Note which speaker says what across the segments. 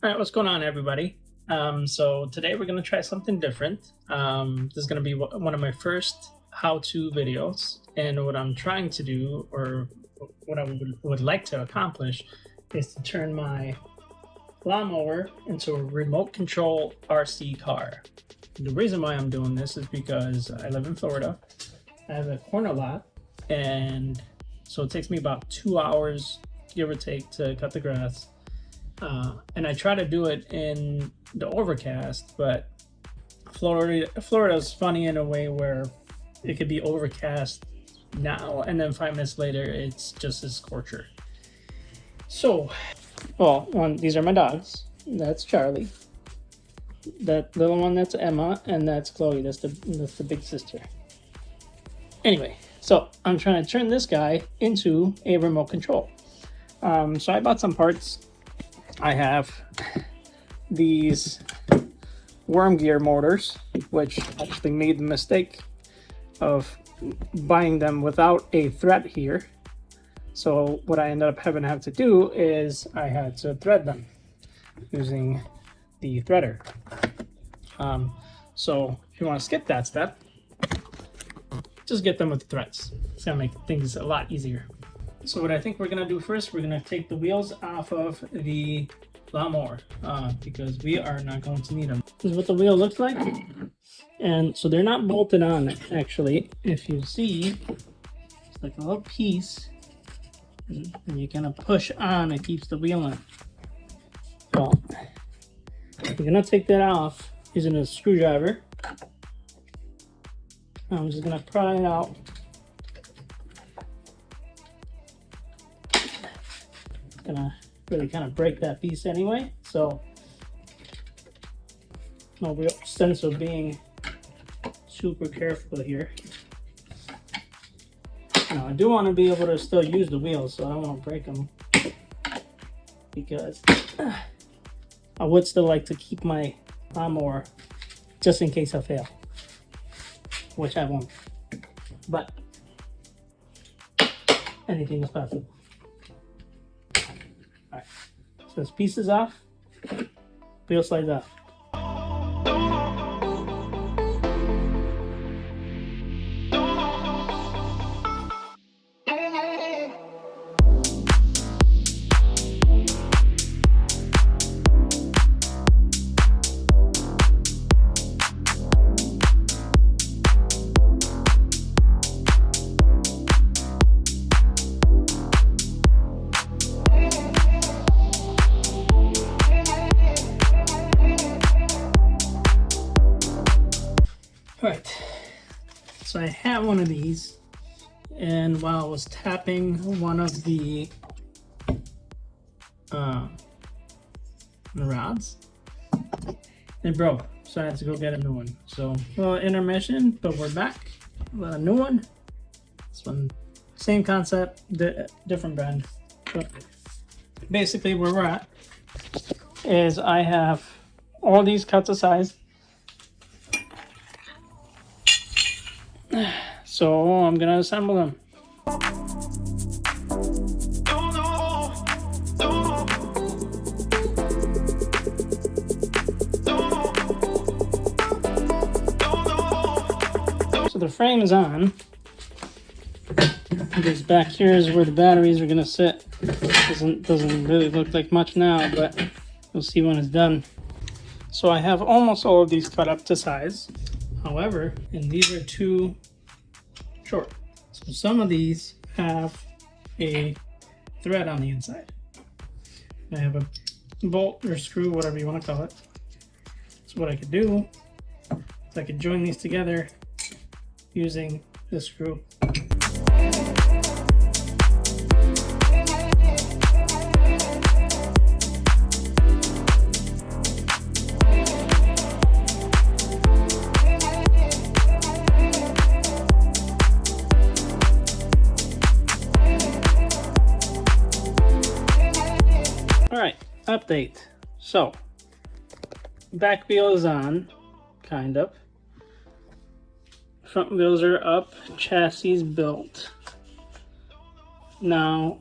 Speaker 1: All right, what's going on, everybody? So today we're going to try something different. This is going to be one of my first how-to videos, and what I'm trying to do, or what I would like to accomplish, is to turn my lawnmower into a remote control RC car. The reason why I'm doing this is because I live in Florida. I have a corner lot, and so it takes me about 2 hours, give or take, to cut the grass. And I try to do it in the overcast, but Florida's funny in a way where it could be overcast now, and then 5 minutes later, it's just a scorcher. So, these are my dogs. That's Charlie. That little one, that's Emma, and that's Chloe. That's the big sister. Anyway, so I'm trying to turn this guy into a remote control. So I bought some parts. I have these worm gear motors, which actually made the mistake of buying them without a thread here. So what I ended up having to have to do is I had to thread them using the threader. So if you want to skip that step, just get them with the threads. It's gonna make things a lot easier. So what I think we're gonna do first, we're gonna take the wheels off of the lawnmower because we are not going to need them. This is what the wheel looks like, and so they're not bolted on actually. If you see, it's like a little piece, and you kind of push on, it keeps the wheel in. So we're gonna take that off using a screwdriver. I'm just gonna pry it out. Gonna really kind of break that piece anyway, so no real sense of being super careful here. Now I do want to be able to still use the wheels, so I don't want to break them, because I would still like to keep my lawnmower just in case I fail, which I won't, but anything is possible. Alright, so this piece is off, wheel slides off. Right, so I have one of these, and while I was tapping one of the rods, it broke, so I had to go get a new one. So, well, intermission, but we're back with a new one. This one, same concept, different brand. But basically where we're at is I have all these cut to size. So I'm gonna assemble them. So the frame is on. This back here is where the batteries are gonna sit. Doesn't really look like much now, but you'll see when it's done. So I have almost all of these cut up to size. However, and these are too short. So some of these have a thread on the inside. I have a bolt or screw, whatever you want to call it. So what I could do is I could join these together using this screw. Alright, update. So, back wheel is on, kind of. Front wheels are up, chassis built. Now,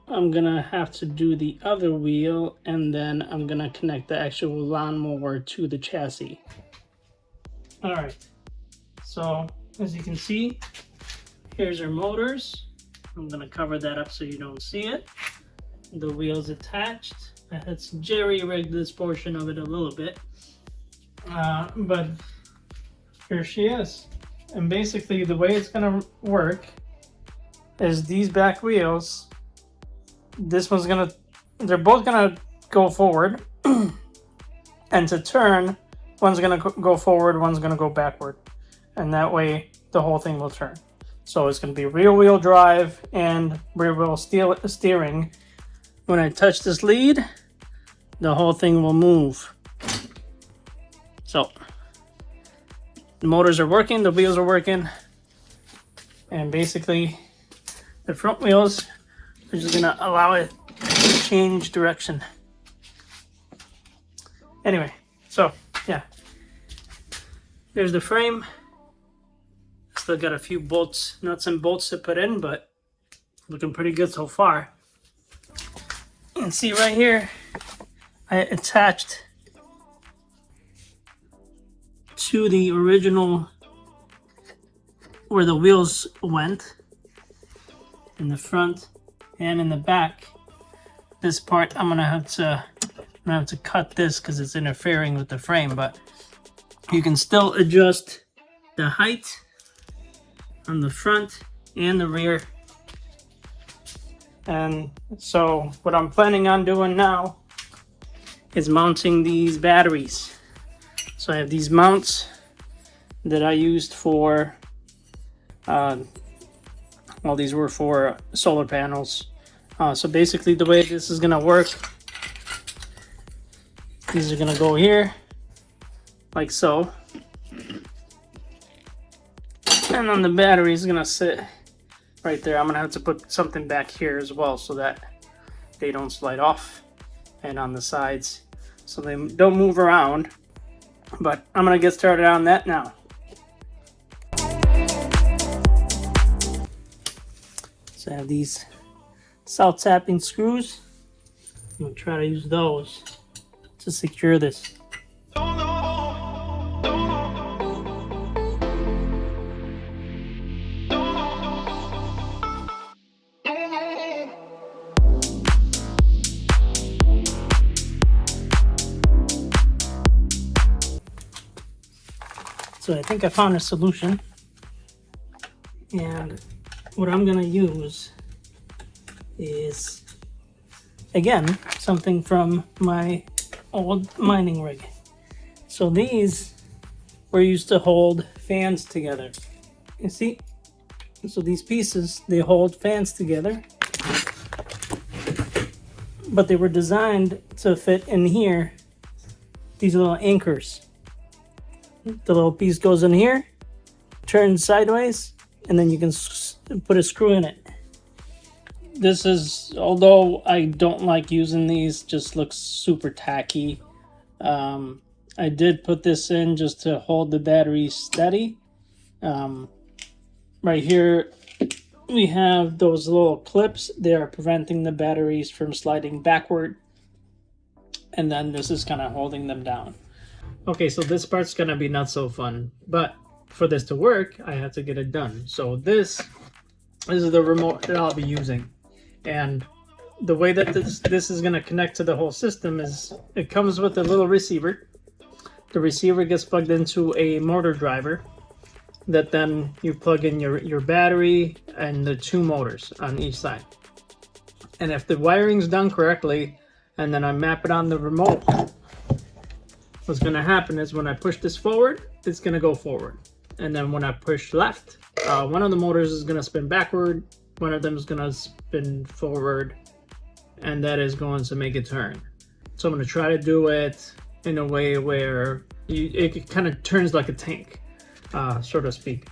Speaker 1: I'm gonna have to do the other wheel, and then I'm gonna connect the actual lawnmower to the chassis. All right, so as you can see, here's our motors. I'm gonna cover that up so you don't see it. The wheel's attached. I had to jerry-rig this portion of it a little bit, but here she is. And basically the way it's gonna work is these back wheels, they're both gonna go forward, and to turn, one's gonna go forward, one's gonna go backward, and that way the whole thing will turn. So it's gonna be rear wheel drive and rear wheel steering. When I touch this lead, the whole thing will move. So the motors are working, the wheels are working, and basically the front wheels are just gonna allow it to change direction. Anyway, so yeah, there's the frame. Still got a few bolts, nuts and bolts to put in, but looking pretty good so far. You can see right here, I attached to the original where the wheels went in the front and in the back. This part I'm gonna have to cut this because it's interfering with the frame, but you can still adjust the height on the front and the rear. And so what I'm planning on doing now is mounting these batteries. So I have these mounts that I used for, well, these were for solar panels. So basically the way this is gonna work, these are gonna go here, like so. And then the battery is gonna sit right there. I'm gonna have to put something back here as well so that they don't slide off, and on the sides so they don't move around. But I'm gonna get started on that now. So I have these self-tapping screws. I'm gonna try to use those to secure this. So I think I found a solution, and what I'm gonna use is, again, something from my old mining rig. So these were used to hold fans together. You see? So these pieces, they hold fans together, but they were designed to fit in here, these little anchors. The little piece goes in here, turns sideways, and then you can put a screw in it. This is, although I don't like using these, just looks super tacky. I did put this in just to hold the battery steady. Right here we have those little clips. They are preventing the batteries from sliding backward, and then this is kind of holding them down. Okay, so this part's gonna be not so fun, but for this to work, I have to get it done. So this is the remote that I'll be using, and the way that this is gonna connect to the whole system is it comes with a little receiver. The receiver gets plugged into a motor driver that then you plug in your battery and the two motors on each side. And if the wiring's done correctly, and then I map it on the remote, what's going to happen is when I push this forward, it's going to go forward. And then when I push left, one of the motors is going to spin backward, one of them is going to spin forward, and that is going to make it turn. So I'm going to try to do it in a way where it kind of turns like a tank, so to speak.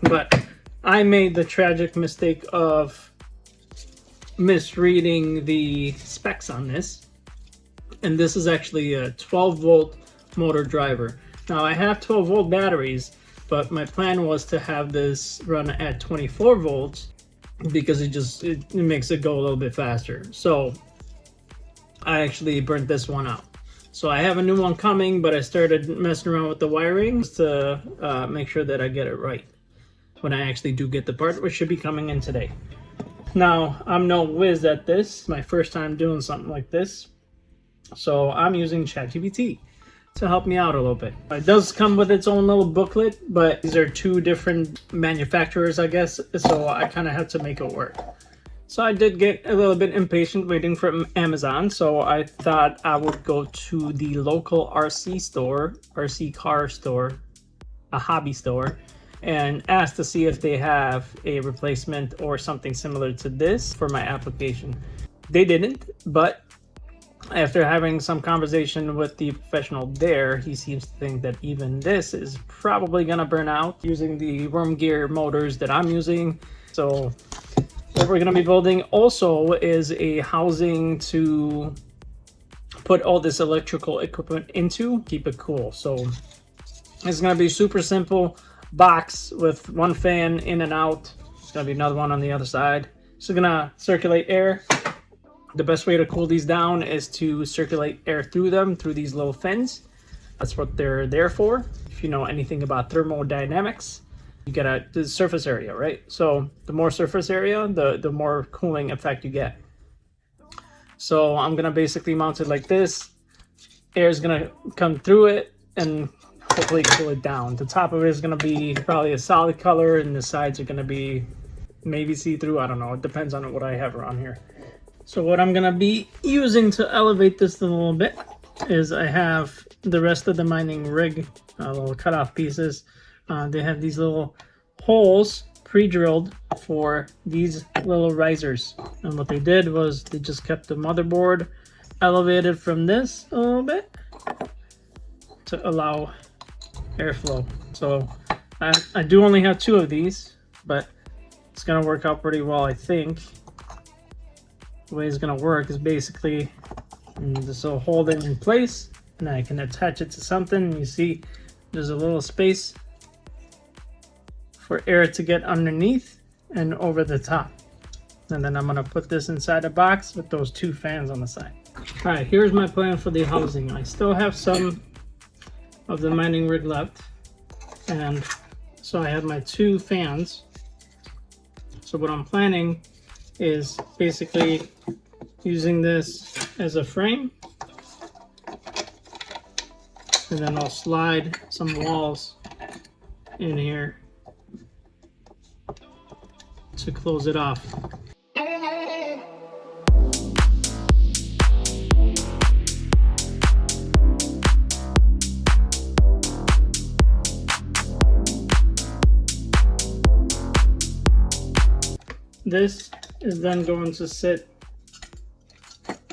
Speaker 1: But I made the tragic mistake of misreading the specs on this. And this is actually a 12-volt motor driver. Now I have 12-volt batteries, but my plan was to have this run at 24 volts because it makes it go a little bit faster. So I actually burnt this one out. So I have a new one coming, but I started messing around with the wiring to make sure that I get it right when I actually do get the part, which should be coming in today. Now, I'm no whiz at this. It's my first time doing something like this. So I'm using ChatGPT to help me out a little bit. It does come with its own little booklet, but these are two different manufacturers, I guess. So I kind of had to make it work. So I did get a little bit impatient waiting for Amazon. So I thought I would go to the local RC car store, a hobby store, and ask to see if they have a replacement or something similar to this for my application. They didn't, but after having some conversation with the professional there, he seems to think that even this is probably gonna burn out using the worm gear motors that I'm using. So what we're gonna be building also is a housing to put all this electrical equipment into, keep it cool. So it's gonna be super simple box with one fan in and out. There's gonna be another one on the other side. So gonna circulate air. The best way to cool these down is to circulate air through them, through these little fins. That's what they're there for. If you know anything about thermodynamics, you get the surface area, right? So the more surface area, the more cooling effect you get. So I'm gonna basically mount it like this. Air is gonna come through it and hopefully cool it down. The top of it is gonna be probably a solid color, and the sides are gonna be maybe see-through. I don't know. It depends on what I have around here. So what I'm gonna be using to elevate this a little bit is I have the rest of the mining rig, little cutoff pieces. They have these little holes pre-drilled for these little risers. And what they did was they just kept the motherboard elevated from this a little bit to allow airflow. So I do only have two of these, but it's gonna work out pretty well, I think. The way it's gonna work is basically this will hold it in place, and I can attach it to something. You see there's a little space for air to get underneath and over the top. And then I'm gonna put this inside a box with those two fans on the side. All right, here's my plan for the housing. I still have some of the mining rig left, and so I have my two fans. So what I'm planning is basically using this as a frame, and then I'll slide some walls in here to close it off. This is then going to sit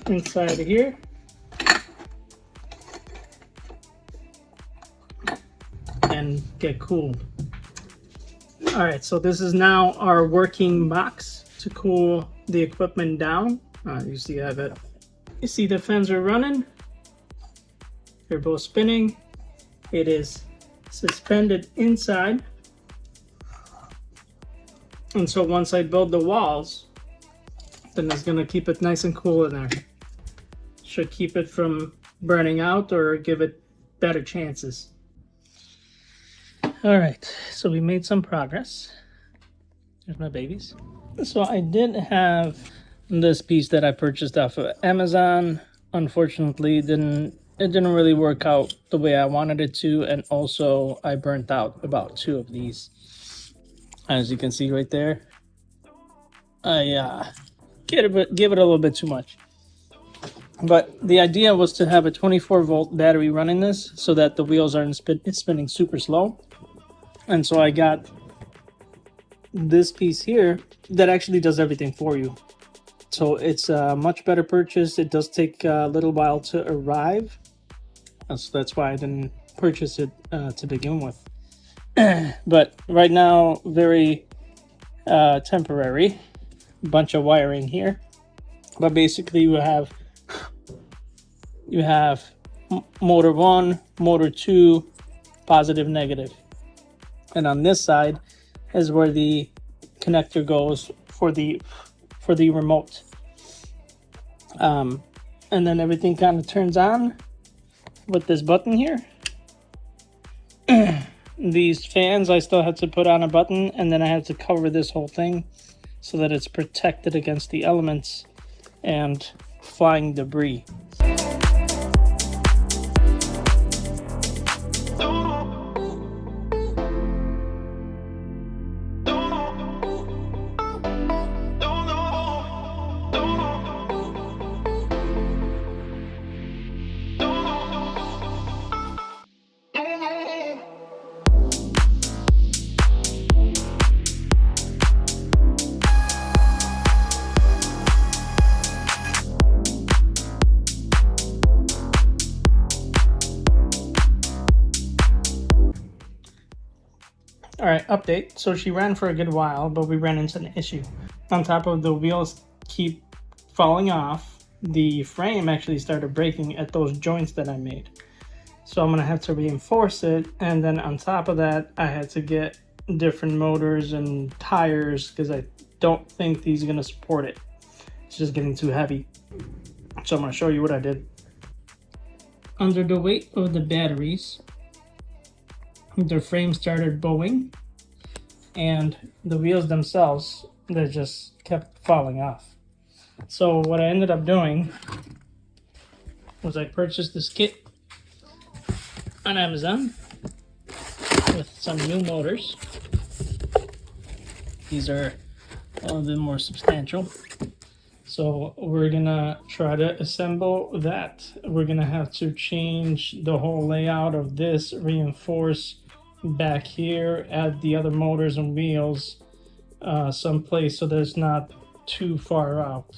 Speaker 1: inside here. And get cooled. All right, so this is now our working box to cool the equipment down. You see I have it. You see the fans are running. They're both spinning. It is suspended inside. And so once I build the walls, then it's gonna keep it nice and cool in there. Should keep it from burning out or give it better chances. All right, so we made some progress. There's my babies. So I did have this piece that I purchased off of Amazon. Unfortunately, it didn't really work out the way I wanted it to, and also I burnt out about two of these. As you can see right there, I gave it a little bit too much. But the idea was to have a 24-volt battery running this so that the wheels aren't spinning super slow. And so I got this piece here that actually does everything for you. So it's a much better purchase. It does take a little while to arrive. So that's why I didn't purchase it to begin with. But right now, very temporary. Bunch of wiring here. But basically you have motor 1, motor 2, positive, negative. And on this side is where the connector goes for the remote. And then everything kind of turns on with this button here. These fans, I still had to put on a button, and then I had to cover this whole thing so that it's protected against the elements and flying debris. All right, update. So she ran for a good while, but we ran into an issue. On top of the wheels keep falling off, the frame actually started breaking at those joints that I made. So I'm gonna have to reinforce it, and then on top of that, I had to get different motors and tires because I don't think these are gonna support it. It's just getting too heavy. So I'm gonna show you what I did. Under the weight of the batteries, the frame started bowing, and the wheels themselves, they just kept falling off. So what I ended up doing was I purchased this kit on Amazon with some new motors. These are a little bit more substantial. So we're gonna try to assemble that. We're gonna have to change the whole layout of this, reinforce back here, add the other motors and wheels someplace so that it's not too far out.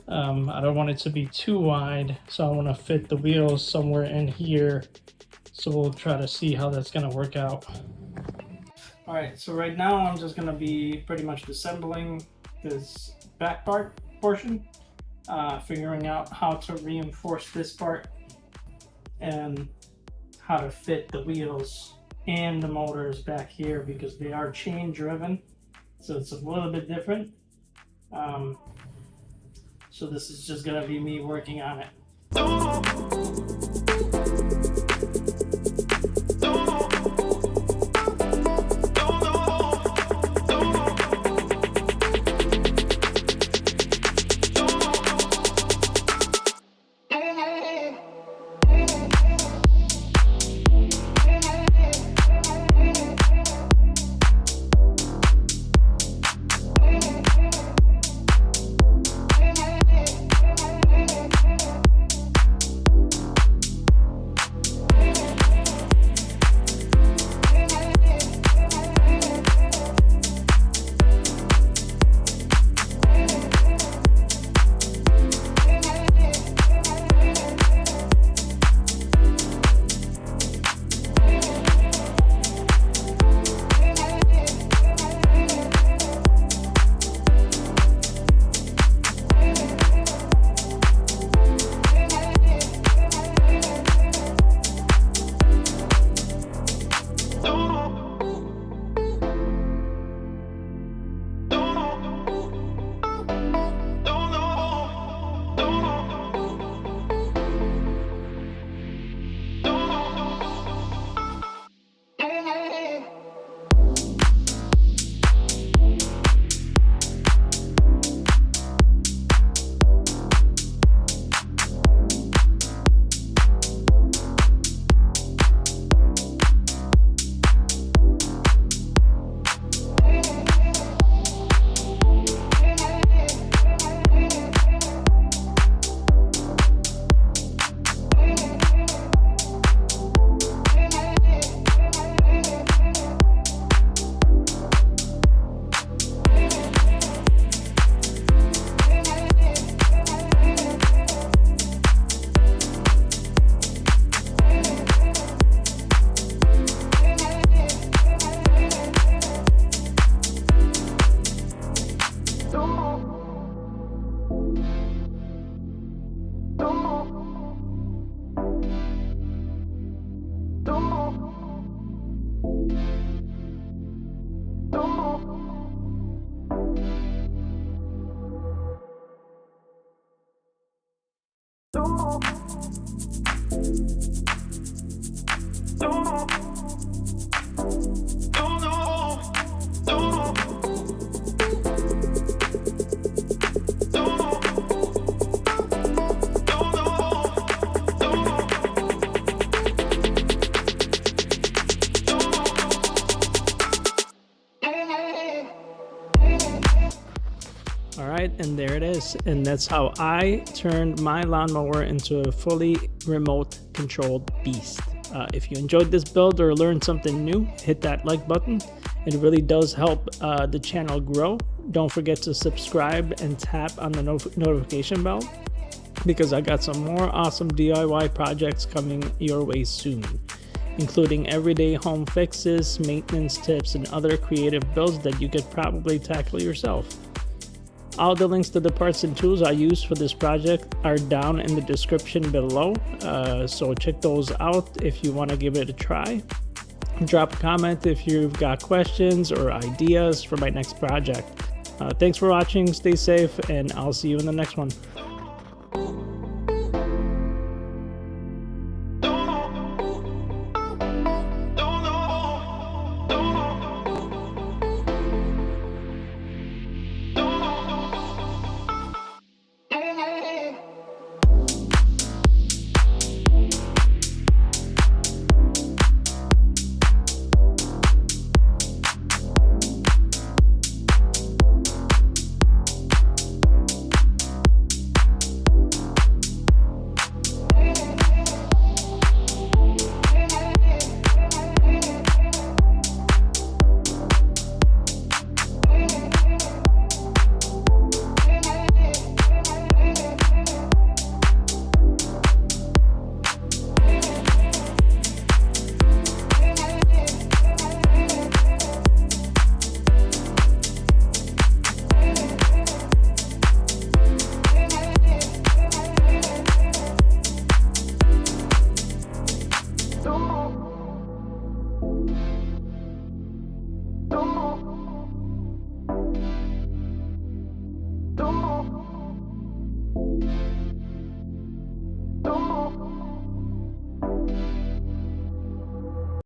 Speaker 1: I don't want it to be too wide, so I want to fit the wheels somewhere in here. So we'll try to see how that's gonna work out. All right, so right now I'm just gonna be pretty much disassembling this back portion, figuring out how to reinforce this part and how to fit the wheels and the motors back here because they are chain driven, so it's a little bit different. So this is just gonna be me working on it. All right, and there it is. And that's how I turned my lawnmower into a fully remote controlled beast. If you enjoyed this build or learned something new, hit that like button. It really does help the channel grow. Don't forget to subscribe and tap on the notification bell, because I got some more awesome DIY projects coming your way soon, including everyday home fixes, maintenance tips, and other creative builds that you could probably tackle yourself. All the links to the parts and tools I used for this project are down in the description below, so check those out if you want to give it a try. Drop a comment if you've got questions or ideas for my next project. Thanks for watching, stay safe, and I'll see you in the next one.
Speaker 2: No.